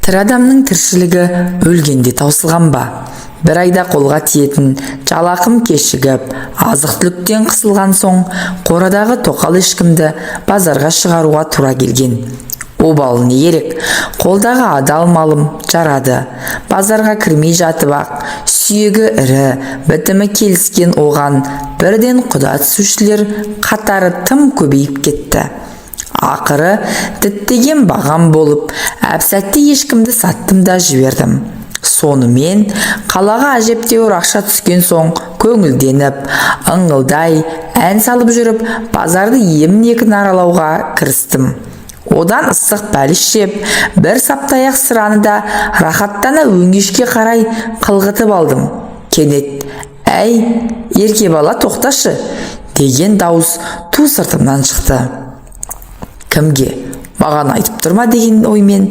Тірі адамның тіршілігі өлгенде таусылған ба? Бір айда қолға тиетін жалақым кешігіп, азық-түліктен қысылған соң, қорадағы тоқал ешкімді базарға шығаруға тура келген. Обалы не керек? Қолдағы адал малым жарады. Базарға кірмей жатып ақ, сүйегі ірі, бітімі келіскен оған бірден құда түсушілер қатары тым көбейіп кетті. Ақыры діттеген бағам болып, әп-сәтте ешкімді саттым да жібердім. Сонымен қалаға әжептеуір ақша түскен соң көңілденіп, ыңғылдай ән салып жүріп, базарды емін-еркін аралауға кірістім. Одан ыстық бәліш жеп, бір саптаяқ сыраны да рахаттана өңешке қарай қылғытып алдым. Кенет, «Әй, ерке бала, тоқташы!» деген дауыс ту сыртымнан шықты. Кімге? Маған айтып тұрма деген оймен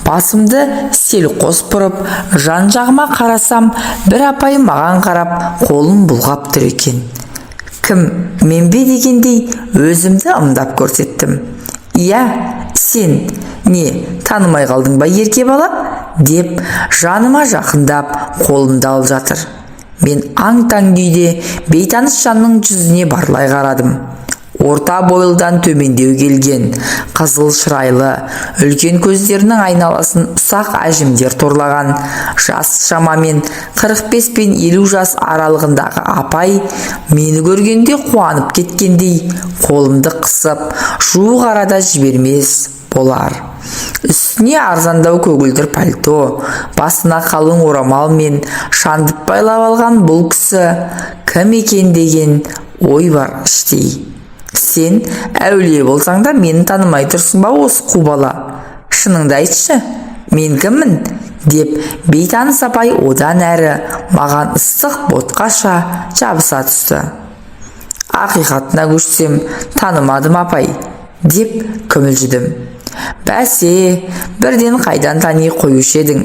басымды селқос бұрып, жан-жағыма қарасам, бір апай маған қарап, қолын бұлғап тұр екен. Кім, мен бе дегендей өзімді ымдап көрсеттім. «Иә, сен, не, танымай қалдың ба, ерке бала?» деп жаныма жақындап, қолымды алып жатыр. Мен аң-таң күйде бейтаныс жанның жүзіне барлай қарадым. Орта бойлыдан төмендеу келген, қызыл шырайлы, үлкен көздерінің айналасын ұсақ әжімдер торлаған, жас шамамен 45 пен 50 жас аралығындағы апай мені көргенде қуанып кеткендей, қолымды қысып, жуық арада жібермес болар. Үстіне арзандау көгілдір пальто, басына қалың орамал мен шандып байлап алған бұл кісі кім екен деген ой бар іштей. Сен әулие болсаң да мені танымай тұрсың ба осы қу бала? Шыныңды айтшы, мен кіммін? Деп бейтаныс апай одан әрі маған ыстық ботқаша жабыса түсті. Ақиқатына көшсем, танымадым апай, деп күмілжідім. Бәсе, бірден қайдан тани қоюшы едің?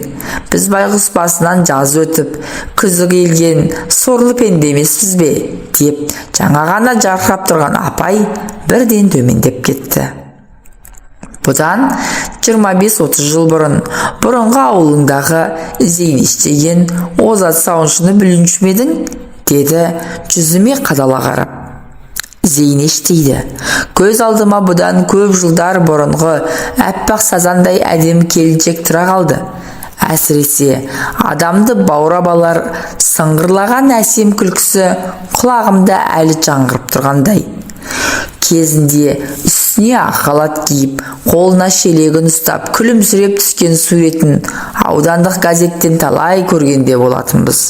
Біз байғұс басынан жаз өтіп, күзі келген сорлы пенде емеспіз бе? Деп жаңа ғана жарқырап тұрған апай бірден төмендеп кетті. Бұдан 25-30 жыл бұрынғы ауылыңдағы Зейнеш деген озат сауыншыны білуші ме едің? Деді жүзіме қадала қарап. Зейнеш дейді. Көз алдыма бұдан көп жылдар бұрынғы әппақ сазандай әдем келіншек тұра қалды. Әсіресе адамды баурап алар сыңғырлаған әсем күлкісі құлағымда әлі жаңғырып тұрғандай. Кезінде үстіне ақ халат киіп, қолына шелегін ұстап, күлімсіреп түскен суретін аудандық газеттен талай көргенде болатынбыз.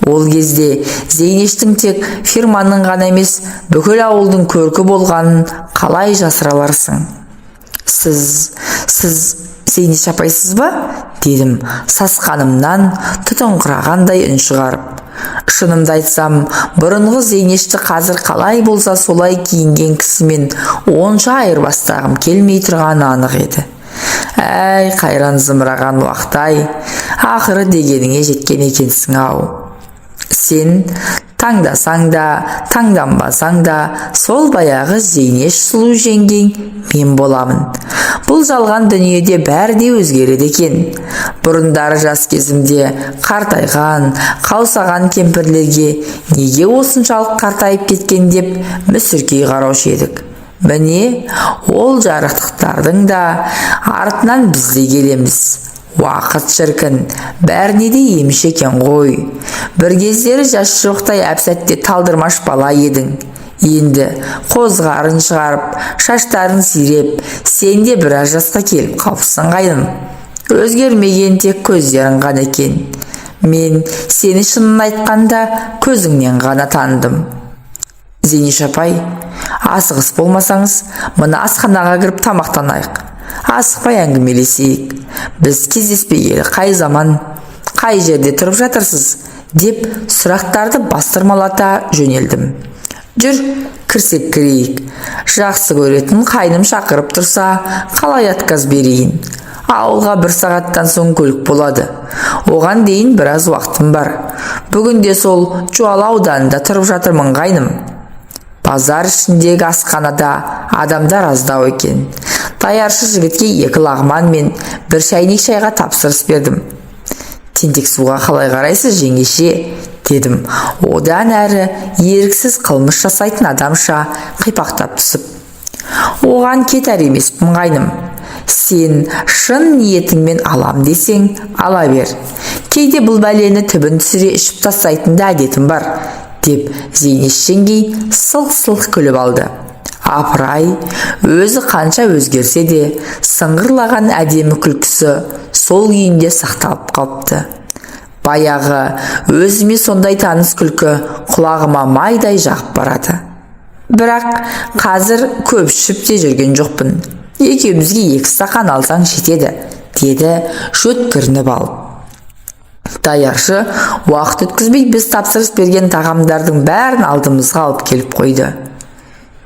Ол кезде Зейнештің тек фирманың ғана емес, бүкіл ауылдың көркі болғанын қалай жасыра аларсың? Сіз Зейнеш апайсыз ба? Дедім, сасқанымнан тұтыңқырағандай үн шығарып. Шынымды айтсам, бұрынғы Зейнешті қазір қалай болса солай киінген кісімен онша айырбастағым келмей тұрғаны анық еді. Әй, қайран зымыраған уақыт-ай, ақыры дегеніңе жеткен екенсің-ау. Сен таңдасаң да, таңданбасаң да, сол баяғы Зейнеш сұлу жеңгең мен боламын. Бұл жалған дүниеде бәрі де өзгереді екен. Бұрындары жас кезімде қартайған, қаусаған кемпірлерге неге осыншалық қартайып кеткен деп мүсіркей қараушы едік. Міне, ол жарықтықтардың да артынан біз де келеміз. Уақыт шіркін, бәріне де емші екен ғой. Бір кездері жас жоқтай әп-сәтте талдырмаш бала едің. Енді қозғарын шығарып, шаштарын сиреп, сен де біраз жасқа келіп қалыпсың қайным. Өзгермеген тек көздерің ғана екен. Мен сені шынын айтқанда көзіңнен ғана таныдым. Зейнеш апай, асығыс болмасаңыз, мына асханаға кіріп тамақтанайық. Асықпай әңгімелесейік. Біз кездеспегелі қай заман, қай жерде тұрып жатырсыз? Деп сұрақтарды бастырмалата жөнелдім. Жүр, кірсек кірейік. Жақсы көретін қайным шақырып тұрса, қалай отказ берейін? Ауылға 1 сағаттан соң көлік болады. Оған дейін біраз уақытым бар. Бүгінде сол Жуалы ауданында тұрып жатырмын қайным. Базар ішіндегі асханада адамдар аздау екен. Даяршы жігітке 2 лағман мен 1 шайнек шайға тапсырыс бердім. Тентек суға қалай қарайсыз, жеңеше? Дедім. Одан әрі еріксіз қылмыс жасайтын адамша қипақтап түсіп. Оған кетер емеспін қайным. Сен шын ниетіңмен алам десең, ала бер. Кейде бұл бәлені түбін түсіре ішіп тастайтын да әдетім бар, деп Зейнеш жеңгей сылқ-сылқ күліп алды. Апырай, өзі қанша өзгерсе де, сыңғырлаған әдемі күлкісі сол күйінде сақталып қалыпты. Баяғы өзіме сондай таныс күлкі құлағыма майдай жағып барады. Бірақ қазір көп ішіп те жүрген жоқпын. Екеумізге 2 стақан алсаң жетеді, деді жөткірініп алып. Даяршы уақыт өткізбей біз тапсырыс берген тағамдардың бәрін алдымызға алып келіп қойды.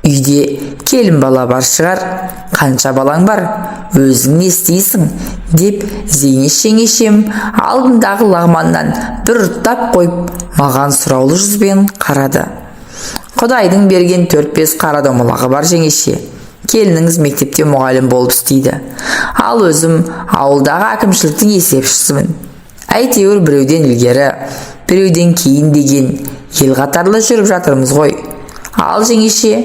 Үйде келін бала бар шығар, қанша балаң бар, өзің не істейсің, деп Зейнеш жеңешем алдындағы лағманнан бір ұрттап қойып, маған сұраулы жүзбен қарады. Құдайдың берген 4-5 қара домалағы бар жеңеше. Келініңіз мектепте мұғалім болып істейді. Ал өзім ауылдағы әкімшіліктің есепшісімін. Әйтеуір біреуден ілгері, біреуден кейін деген ел қатарлы жүріп жатырмыз ғой. Ал жеңеше,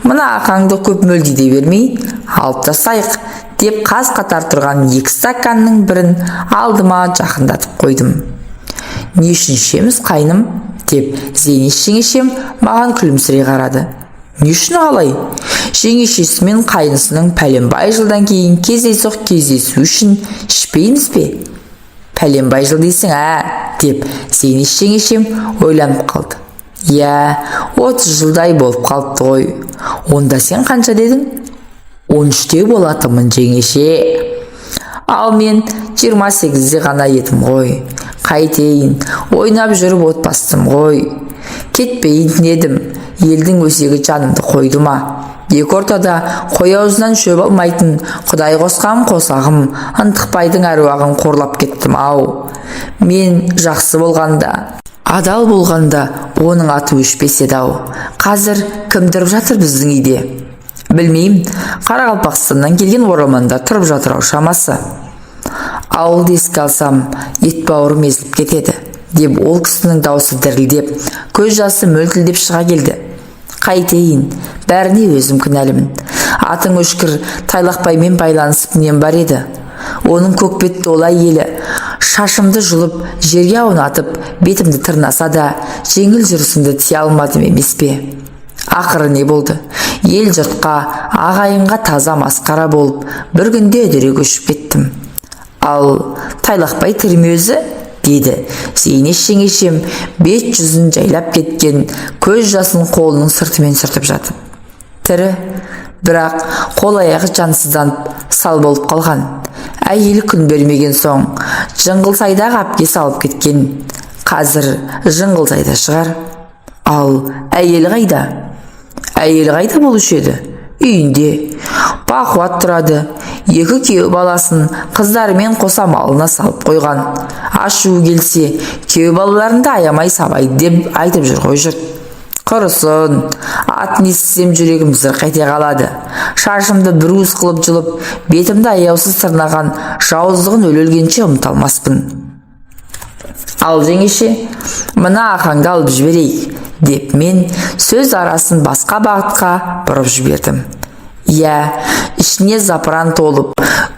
мына ақаңды көп мөлдей бермей, алып тастайық, деп қаз қатар тұрған 2 стаканның бірін алдыма жақындатып қойдым. Не үшін ішеміз қайным? Деп Зейнеш жеңешем маған күлімсірей қарады. Не үшін қалай? Жеңешесі мен қайнысының пәленбай жылдан кейін кездейсоқ кездесу үшін ішпейміз бе? Пәленбай жыл дейсің, деп Зейнеш жеңешем ойланып қалды. 30 жылдай болып қалыпты ғой. Онда сен қанша дедің? 13-те болатымын жеңеше. Ал мен 28-де ғана едім ғой. Қайтейін, ойнап жүріп отбастым ғой. Кетпейін дедім. Елдің өсегі жанымды қойды ма? 2 ортада қой аузынан шөп алмайтын Құдай қосқан қосағым ынтықбайдың әруағын қорлап кеттім ау. Мен жақсы болғанда, адал болғанда оның аты өшпес еді ау. Қазір кім тұрып жатыр біздің үйде? Білмеймін, Қарақалпақстаннан келген оралмандар тұрып жатыр ау шамасы. Ауылды еске алсам, ет бауырым езіліп кетеді, деп ол кісінің даусы дірілдеп, көз жасы мөлтілдеп шыға келді. Қайтейін, бәріне өзім кінәлімін. Атың өшкір Тайлақбаймен байланысып нем бар еді. Оның көкбетті олай елі, шашымды жұлып, жерге аунатып, бетімді тырнаса да, жеңіл жүрісімді тие алмадым емес пе? Ақыры не болды? Ел жұртқа, ағайынға таза масқара болып, бір күнде үдере көшіп кеттім. Ал Тайлақбай тірме өзі? Деді Зейнеш жеңешем бет жүзін жайлап кеткен көз жасын қолының сыртымен сүртіп жатып. Тірі, бірақ қол аяғы жансызданып сал болып қалған. Әйелі күн бермеген соң Жыңғылсайдағы әпке салып кеткен. Қазір Жыңғылсайда шығар. Ал әйелі қайда? Әйелі қайда болушы еді? Үйінде бақуат тұрады. 2 күйеу баласын қыздарымен қоса малына салып қойған. Ашуы келсе, күйеу балаларында аямай сабайды деп айтып жүр ғой жұрт. Құрысын, атын естісем жүрегім зырқ ете қалады. Шашымды бір уыс қылып жұлып, бетімді аяусыз тырнаған жауыздығын өле-өлгенше ұмыта алмаспын. Ал жеңеше, мына ақаңды алып жіберейік, деп мен сөз арасын басқа бағытқа бұрып жібердім. Ішіне запыран толып,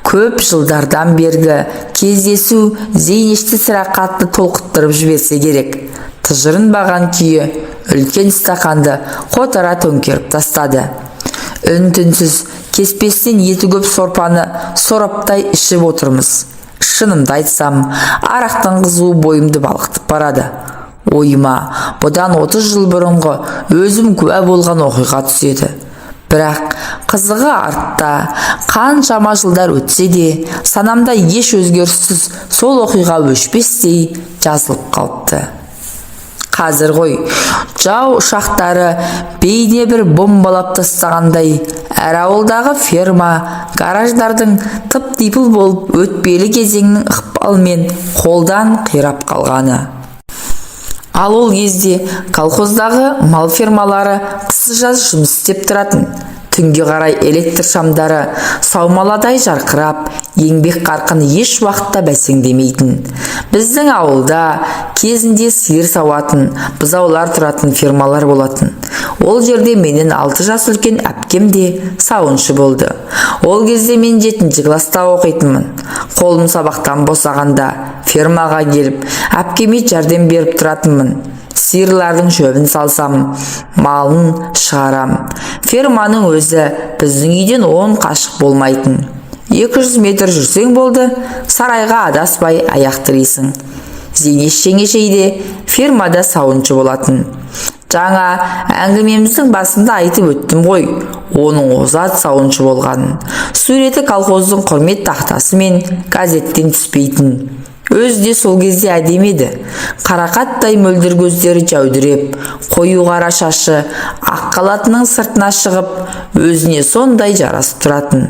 көп жылдардан бергі кездесу Зейнешті сірә қатты толқыттырып жіберсе керек. Тыжырынбаған күйі үлкен стақанды қотара төңкеріп тастады. Үн-түнсіз кеспестен еті көп сорпаны сораптай ішіп отырмыз. Шынымды айтсам, арақтың қызуы бойымды балқытып барады. Ойыма бұдан 30 жыл бұрынғы өзім куә болған оқиға түседі. Бірақ қызығы артта, қаншама жылдар өтсе де, санамда еш өзгеріссіз сол оқиға өшпестей жазылып қалыпты. Қазір ғой, жау ұшақтары бейне бір бомбалап тастағандай, әр ауылдағы ферма, гараждардың тып-типыл болып өтпелі кезеңнің ықпалымен қолдан қирап қалғаны. Ал ол кезде колхоздағы мал фермалары қысы-жаз жұмыс істеп тұратын. Түнге қарай электр шамдары саумаладай жарқырап, еңбек қарқыны еш уақытта бәсеңдемейтін. Біздің ауылда кезінде сиыр сауатын, бұзаулар тұратын фермалар болатын. Ол жерде менен 6 жас үлкен әпкем де сауыншы болды. Ол кезде мен 7-ші класста оқитынмын. Қолым сабақтан босағанда фермаға келіп, әпкеме жәрдем беріп тұратынмын. Сиырлардың шөбін салсам, малын шығарам. Ферманың өзі біздің үйден 10 қашық болмайтын. 200 метр жүрсең болды, сарайға адаспай аяқтырайсың. Зейнеш жеңешейде фермада сауыншы болатын. Жаңа әңгімеміздің басында айтып өттім ғой, оның озат сауыншы болғанын. Суреті колхоздың құрмет тақтасы мен газеттен түспейтін. Өзі де сол кезде әдемі еді. Қарақаттай мөлдір көздері жәудіреп, қою қара шашы ақ қалатының сыртына шығып, өзіне сондай жарасып тұратын.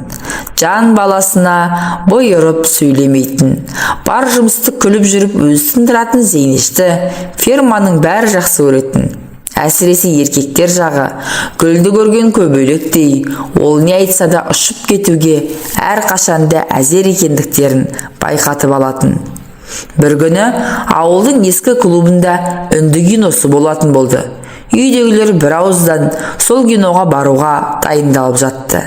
Жан баласына бұйырып сөйлемейтін. Бар жұмысты күліп жүріп өзі тындыратын Зейнешті ферманың бәрі жақсы көретін. Әсіресе еркектер жағы гүлді көрген көбелектей, ол не айтса да ұшып кетуге әрқашанда әзер екендіктерін байқатып алатын. Бір күні ауылдың ескі клубында үнді киносы болатын болды. Үйдегілер бір ауыздан сол киноға баруға дайындалып жатты.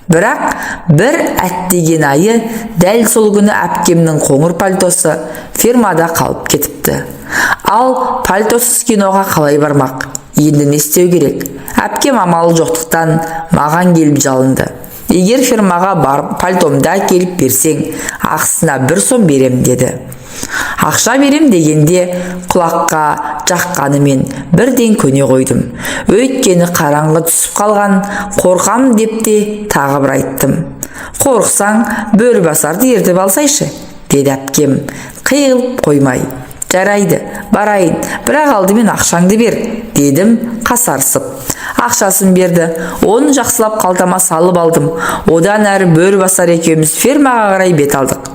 Бірақ бір әттеген айы дәл сол күні әпкемнің қоңыр пальтосы фермада қалып кетіпті. Ал пальтосыз киноға қалай бармақ? Енді не істеу керек? Әпкем амалы жоқтықтан маған келіп жалынды. Егер фермаға барып пальтомды әкеліп берсең, ақысына 1 сом берем деді. Ақша берем дегенде құлаққа жаққанымен бірден көне қойдым. Өйткені қараңғы түсіп қалған, қорқам деп те тағы бір айттым. Қорықсаң, бөрібасарды ертіп алсайшы, деді әпкем, қиылып қоймай. Жарайды, барайын, бірақ алдымен ақшаңды бер, дедім қасарсып. Ақшасын берді, оны жақсылап қалтама салып алдым. Одан әрі бөрібасар екеуміз фермаға қарай бет алдық.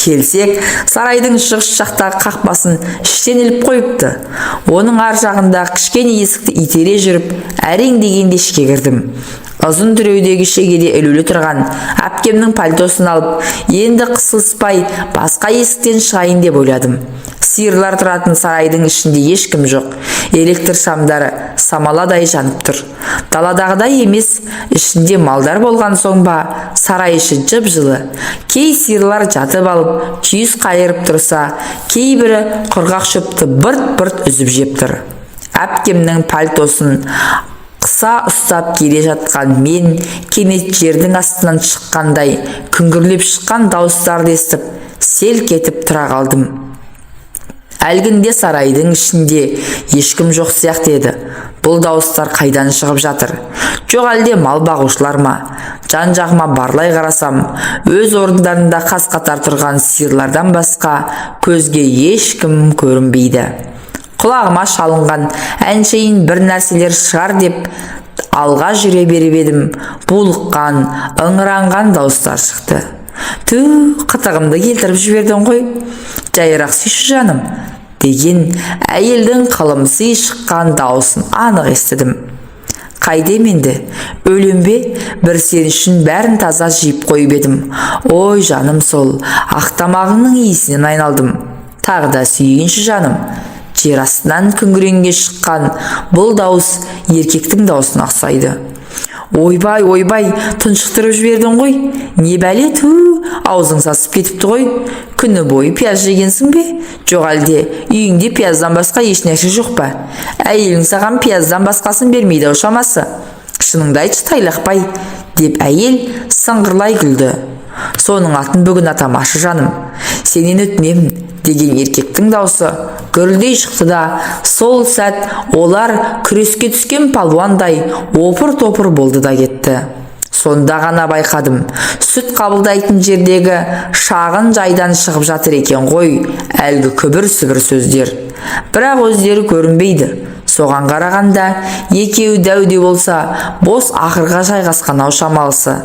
Келсек, сарайдың шығыс жақтағы қақпасын іштен іліп қойыпты. Оның ар жағында кішкене есікті итере жүріп, әрең дегенде ішке кірдім. Ұзын түреудегі шегеде ілулі тұрған әпкемнің пальтосын алып, енді қысылыспай басқа есіктен шығайын деп ойладым. Сиырлар тұратын сарайдың ішінде ешкім жоқ. Электр шамдары самаладай жанып тұр. Даладағыдай емес, ішінде малдар болған соң ба, сарай іші жып-жылы. Кей сиырлар жатып алып, күйіс қайырып тұрса, кейбірі құрғақ шөпті бырт-бырт үзіп жеп тұр. Әпкемнің пальтосын қыса ұстап келе жатқан мен кенет жердің астынан шыққандай күңгірлеп шыққан дауыстарды естіп, селк етіп тұра қалдым. Әлгінде сарайдың ішінде ешкім жоқ сияқты еді. Бұл дауыстар қайдан шығып жатыр? Жоқ әлде мал бағушылар ма? Жан-жағыма барлай қарасам, өз орындарында қаз-қатар тұрған сиырлардан басқа көзге ешкім көрінбейді. Құлағыма шалынған әншейін бір нәрселер шығар деп алға жүре беріп едім. Булыққан, ыңыранған дауыстар шықты. Ту, қытығымды келтіріп жібердің ғой. Жайырақ сүйші жаным, деген әйелдің қылымсый шыққан дауысын анық естідім. Қайдем енді, өлем бе? Бір сен үшін бәрін таза жиып қойып едім. Ой жаным, сол ақтамағыңның иісінен айналдым. Тағы да сүйінші жаным. Жер астынан күңіренге шыққан бұл дауыс еркектің даусына ұқсайды. Ойбай, ойбай, тұншықтырып жібердің ғой. Не бәле, ту, аузың сасып кетіпті ғой. Күні бойы пияз жегенсің бе? Жоқ әлде, үйіңде пияздан басқа ешнәрсе жоқ па? Әйелің саған пияздан басқасын бермейді ау шамасы. Шыныңды айтшы тайлақпай, деп әйел сыңғырлай күлді. Соның атын бүгін атамашы жаным. Сенен өтінемін, деген еркектің даусы гүрілдей шықты да, сол сәт олар күреске түскен палуандай опыр-топыр болды да кетті. Сонда ғана байқадым, сүт қабылдайтын жердегі шағын жайдан шығып жатыр екен ғой әлгі күбір-сүбір сөздер. Бірақ өздері көрінбейді. Соған қарағанда екеуі дәуде болса, бос ақырға жайғасқан ау шамалысы.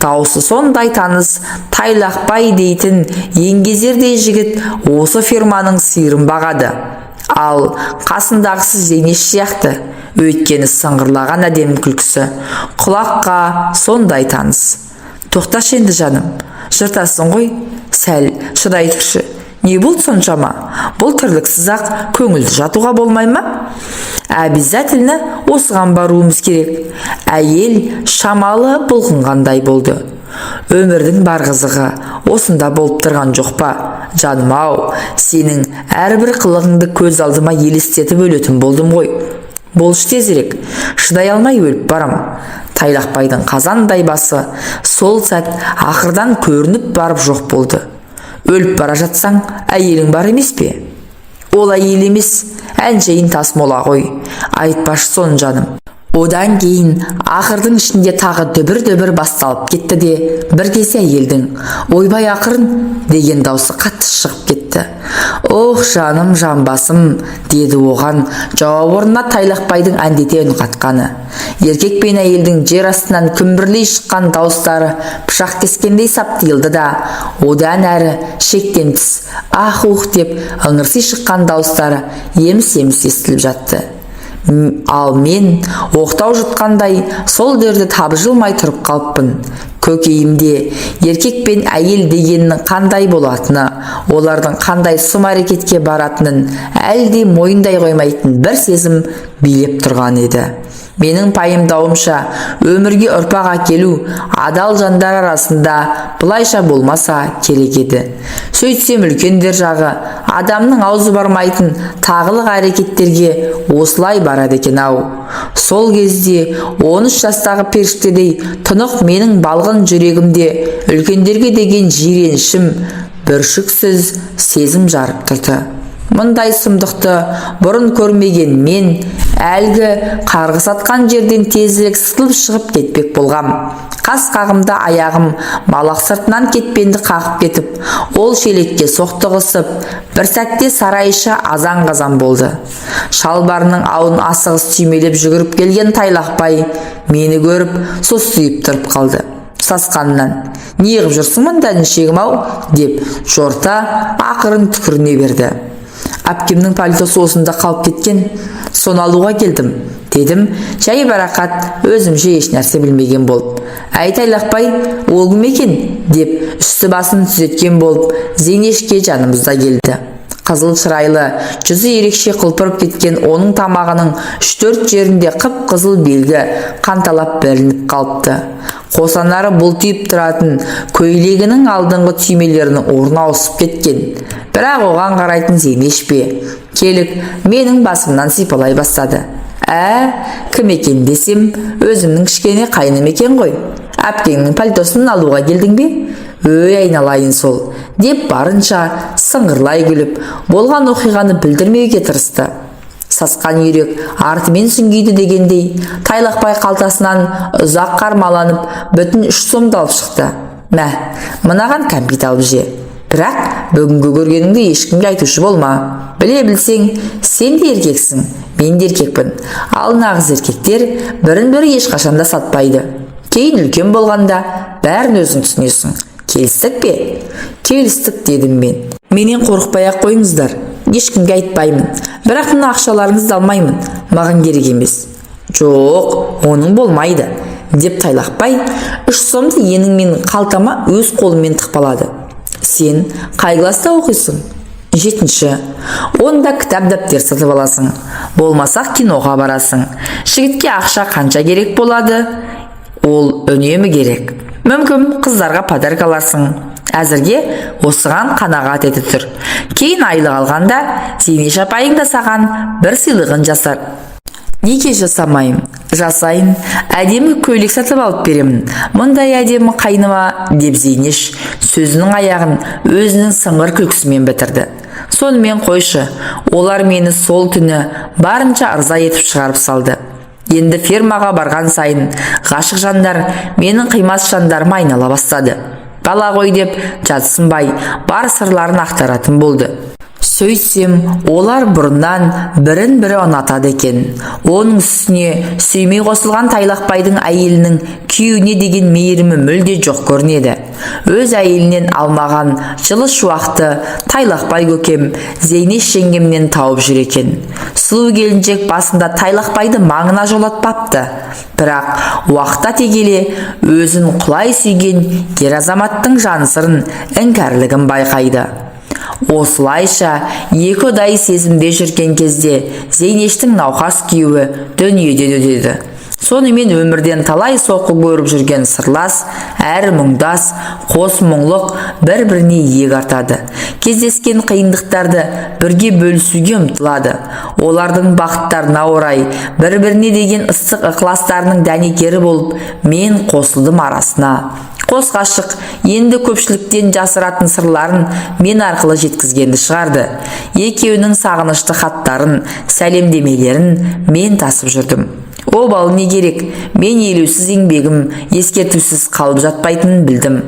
Дауысы сондай таныс, тайлақпай дейтін еңгезердей жігіт осы ферманың сиырын бағады. Ал қасындағысы Зейнеш сияқты Өйткені сыңғырлаған әдемі күлкісі құлаққа сондай таныс. Тоқташы енді жаным, жыртасың ғой, сәл шыдай тұршы. Не болды соншама? Бұл тірліксіз-ақ көңілді жатуға болмай ма? Обязательно осыған баруымыз керек. Әйел шамалы бұлқынғандай болды. Өмірдің бар қызығы осында болып тұрған жоқ па? Жаным-ау, сенің әрбір қылығыңды көз алдыма елестетіп өлетін болдым ғой. Болшы тезірек, шыдай алмай өліп барам. Тайлақбайдың қазандай басы сол сәт ақырдан көрініп барып жоқ болды. Өліп бара жатсаң, әйелің бар емес пе? Ол әйел емес, әншейін тасмола ғой. Айтпашы соны жаным. Одан кейін ақырдың ішінде тағы дүбір-дүбір басталып кетті де, бір кезде әйелдің ойбай ақырын деген даусы қатты шығып кетті. Ох жаным, жанбасым, деді оған жауап орнына Тайлақбайдың әндете үн қатқаны. Еркек пен әйелдің жер астынан күмбірлей шыққан дауыстары пышақ кескендей саптиылды да, одан әрі шектен тыс ах-ух деп ыңырси шыққан дауыстары еміс-еміс естіліп жатты. Ал мен оқтау жұтқандай сол дерді табжылмай тұрып қалыппын. Көкейімде еркек пен әйел дегеннің қандай болатыны, олардың қандай сұм әрекетке баратынын әлде мойындай қоймайтын бір сезім билеп тұрған еді. Менің пайымдауымша, өмірге ұрпақ әкелу адал жандар арасында бұлайша болмаса керек еді. Сөйтсем үлкендер жағы адамның аузы бармайтын тағылық әрекеттерге осылай барады екен-ау. Сол кезде 13 жастағы періштедей тұнық менің балғын жүрегімде үлкендерге деген жиренішім бүршіксіз сезім жарып тұрды. Мұндай сұмдықты бұрын көрмеген мен әлгі қарғыс атқан жерден тезірек сытылып шығып кетпек болғам. Қас қағымда аяғым малақ сыртынан кетпенді қағып кетіп, ол шелекке соқтығысып, бір сәтте сарайшы азан-қазан болды. Шалбарының ауын асығыс түймелеп жүгіріп келген Тайлақбай мені көріп состиып тұрып қалды. Сасқанынан, неғып жүрсің мұнда інішегім-ау, деп жорта ақырын түкіріне берді. Әпкемнің пальтосы осында қалып кеткен, соны алуға келдім, дедім, жай барақат өзімше еш нәрсе білмеген болып. Әй Тайлақбай, ол кім екен? Деп үсті басын түзеткен болып, Зейнешке жанымызда келді. Қызыл шырайлы, жүзі ерекше құлпырып кеткен оның тамағының 3-4 жерінде қып-қызыл белгі қанталап білініп қалыпты. Қосанары бұлтиып тұратын көйлегінің алдыңғы түймелерінің орны ауысып кеткен. Бірақ оған қарайтын Зейнеш пе? Келіп, менің басымнан сипалай бастады. Кім екен десем, өзімнің кішкене қайным екен ғой. Әпкеңнің пальтосын алуға келдің бе? Өй айналайын сол, деп барынша сыңғырлай күліп, болған оқиғаны білдірмеуге тырысты. Сасқан үйрек артымен сүңгиді дегендей, Тайлақбай қалтасынан ұзақ қармаланып, бүтін 3 сомды алып шықты. Мә, мынаған кәмпит алып же. Бірақ бүгінгі көргеніңді ешкімге айтушы болма. Біле білсең, сен де еркексің, мен де еркекпін. Ал нағыз еркектер бірін-бірі ешқашанда сатпайды. Кейін үлкен болғанда бәрін өзің түсінесің. Келістік пе? Келістік, дедім мен. Менен қорықпай-ақ қойыңыздар. Ешкімге айтпаймын. Бірақ мына ақшаларыңызды алмаймын. Маған керек емес. Жоқ, оның болмайды, деп Тайлақбай 3 сомды енің қалтама өз қолымен тықпалады. Сен қай класста оқисың? 7-ші. Онда кітап дәптер сатып аласың. Болмасақ киноға барасың. Жігітке ақша қанша керек болады? Ол үнемі керек. Мүмкін қыздарға подарок аларсың. Әзірге осыған қанағат ете тұр. Кейін айлық алғанда Зейнеш апайың да саған бір сыйлығын жасар. Неге жасамайым? Жасайын. Әдемі көйлек сатып алып беремін. Мұндай әдемі қайныма, деп Зейнеш сөзінің аяғын өзінің сыңғыр күлкісімен бітірді. Сонымен қойшы, олар мені сол түні барынша ырза етіп шығарып салды. Енді фермаға барған сайын ғашық жандар менің қимас жандарыма айнала бастады. Бала ғой деп жатсынбай бар сырларын ақтаратын болды. Сөйтсем, олар бұрыннан бірін-бірі ұнатады екен. Оның үстіне сүймей қосылған Тайлақбайдың әйелінің күйеуіне деген мейірімі мүлде жоқ көрінеді. Өз әйелінен алмаған жылы шуақты Тайлақбай көкем Зейнеш жеңгемнен тауып жүр екен. Сұлу келіншек басында Тайлақбайды маңына жолатпапты. Бірақ уақыт өте келе өзін құлай сүйген ер азаматтың жан сырын, іңкәрлігін байқайды. Осылайша екі ұдайы сезімде жүрген кезде Зейнештің науқас күйеуі дүниеден өтеді. Сонымен өмірден талай соққы көріп жүрген сырлас, әрі мұңдас, қос мұңлық бір-біріне иек артады. Кездескен қиындықтарды бірге бөлісуге ұмтылады. Олардың бақыттарына орай бір-біріне деген ыстық ықыластарының дәнекері болып, мен қосылдым арасына. Қос ғашық енді көпшіліктен жасыратын сырларын мен арқылы жеткізгенді шығарды. Екеуінің сағынышты хаттарын, сәлемдемелерін мен тасып жүрдім. Обалы не керек? Мен елеусіз еңбегім ескертусіз қалып жатпайтынын білдім.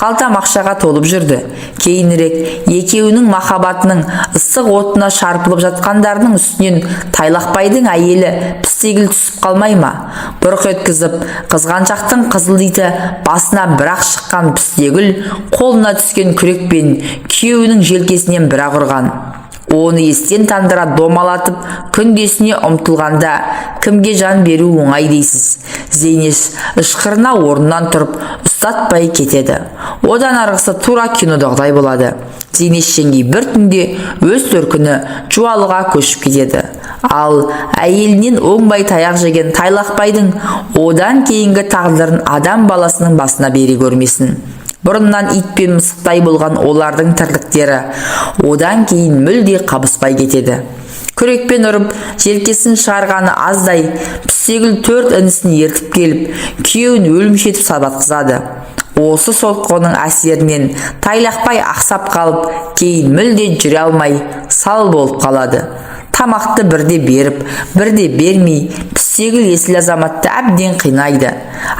Қалтам ақшаға толып жүрді. Кейінірек екеуінің махаббатының ыстық отына шарпылып жатқандарының үстінен Тайлақбайдың әйелі пістегіл түсіп қалмай ма? Бұрқ еткізіп, қызғаншақтың қызыл иті басына бірақ шыққан пістегіл қолына түскен күрекпен күйеуінің желкесінен бірақ ұрған. Оны естен тандыра домалатып күндесіне ұмтылғанда кімге жан беру оңай дейсіз. Зейнеш ышқырына орнынан тұрып ұстатпай кетеді. Одан арғысы тура кинодағыдай болады. Зейнеш жеңгей бір түнде өз төркіні Жуалыға көшіп кетеді. Ал әйелінен оңбай таяқ жеген Тайлақбайдың одан кейінгі тағдырын адам баласының басына бере көрмесін. Бұрыннан ит пен мысықтай болған олардың тірліктері одан кейін мүлде қабыспай кетеді. Күрекпен ұрып, желкесін шығарғаны аздай, пістегіл 4 інісін ертіп келіп, күйеуін өлімшетіп сабатқызады. Осы соққының әсерінен Тайлақбай ақсап қалып, кейін мүлде жүре алмай, сал болып қалады. Тамақты бірде беріп, бірде бермей, пістегіл есіл азаматты әбден қинайды.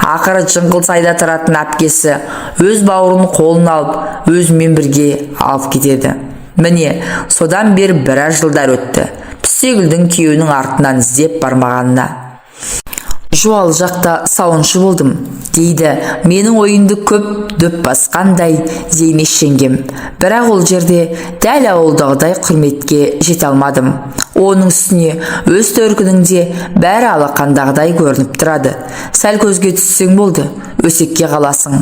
Ақыры жыңғылсайда тұратын әпкесі өз бауырын қолын алып, өзімен бірге алып кетеді. Міне, содан бері біраз жылдар өтті. Пістегілдің күйеуінің артынан іздеп бармағанына. Жуалы жақта сауыншы болдым, дейді менің ойынды көп дөп басқандай Зейнеш жеңгем. Бірақ ол жерде дәл ауылдағыдай құрметке жете алмадым. Оның үстіне өз төркініңде бәрі алақандағыдай көрініп тұрады. Сәл көзге түссең болды, өсекке қаласың.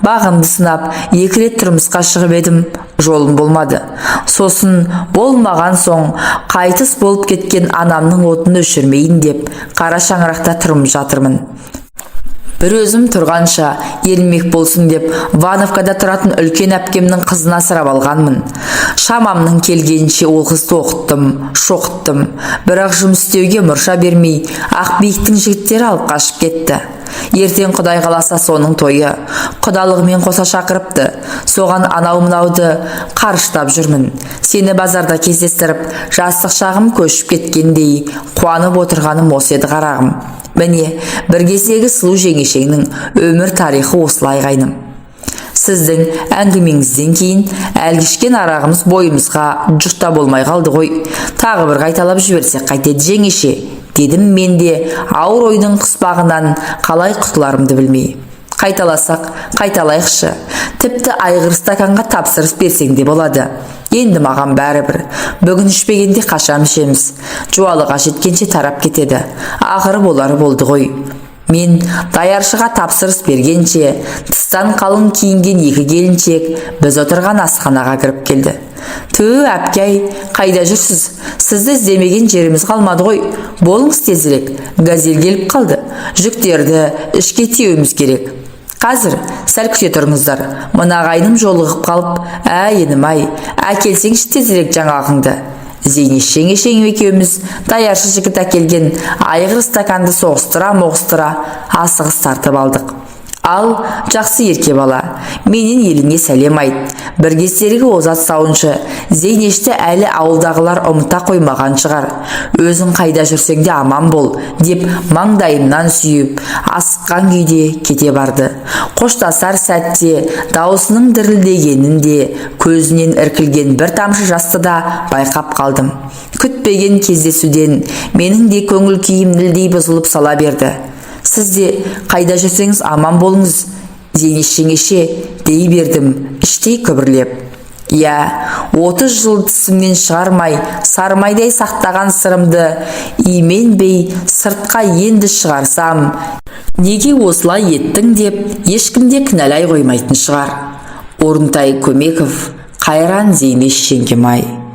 Бағымды сынап, 2 рет тұрмысқа шығып едім, жолым болмады. Сосын болмаған соң қайтыс болып кеткен анамның отын өшірмейін деп қара шаңырақта тұрмыс жатырмын. Бір өзім тұрғанша ермек болсын деп Вановкада тұратын үлкен әпкемнің қызын асырап алғанмын. Шамамның келгенше ол қызды оқыттым, шоқыттым. Бірақ жұмыс істеуге мұрша бермей, Ақбиіктің жігіттері алып қашып кетті. Ертең Құдай қаласа соның тойы. Құдалығымен қоса шақырыпты. Соған анау-мынауды қарыштап жүрмін. Сені базарда кездестіріп, жастық шағым көшіп кеткендей қуанып отырғаным осы еді қарағым. Міне, бір кездегі сұлу жеңешеңнің өмір тарихы осылай қайным. Сіздің әңгімеңізден кейін әлгішкен арағымыз бойымызға жұқта болмай қалды ғой. Тағы бір қайталап жіберсек қайтеді жеңеше, дедім мен де ауыр ойдың қыспағынан қалай құтыларымды білмей. Қайталасақ, қайталайықшы. Тіпті айғыр стаканға тапсырыс берсең де болады. Енді маған бәрібір. Бүгін ішпегенде қашан ішеміз. Жуалыға жеткенше тарап кетеді. Ақыры болары болды ғой. Мен даяршыға тапсырыс бергенше, тыстан қалың киінген 2 келіншек біз отырған асханаға кіріп келді. Түу әпкей, қайда жүрсіз? Сізді іздемеген жеріміз қалмады ғой. Болыңыз тезірек, газель келіп қалды. Жүктерді ішке тиеуіміз керек. Қазір сәл күте тұрыңыздар. Мына ағайыным жолығып қалып, енім-ай, әкелсеңші тезірек жаңағыңды. Зейнеш жеңешең екеуміз даяршы жігіт әкелген айғыр стаканды соғыстыра-моғыстыра асығыс тартып алдық. Ал, жақсы ерке бала, менен еліңе сәлем айт. Бір кездергі озат сауыншы, Зейнешті әлі ауылдағылар ұмыта қоймаған шығар. Өзің қайда жүрсең де аман бол, деп маңдайымнан сүйіп, асыққан күйде кете барды. Қоштасар сәтте даусының дірілдегенін де, көзінен іркілген бір тамшы жасты да байқап қалдым. Күтпеген кездесуден менің де көңіл күйім нілдей бұзылып сала берді. Сіз де қайда жүрсеңіз аман болыңыз, Зейнеш жеңеше, дей бердім, іштей күбірлеп. Я, 30 жыл тісімнен шығармай, сармайдай сақтаған сырымды именбей сыртқа енді шығарсам, неге осылай еттің деп ешкімде кінәлай қоймайтын шығар. Орынтай Көмеков, Қайран Зейнеш жеңгем-ай.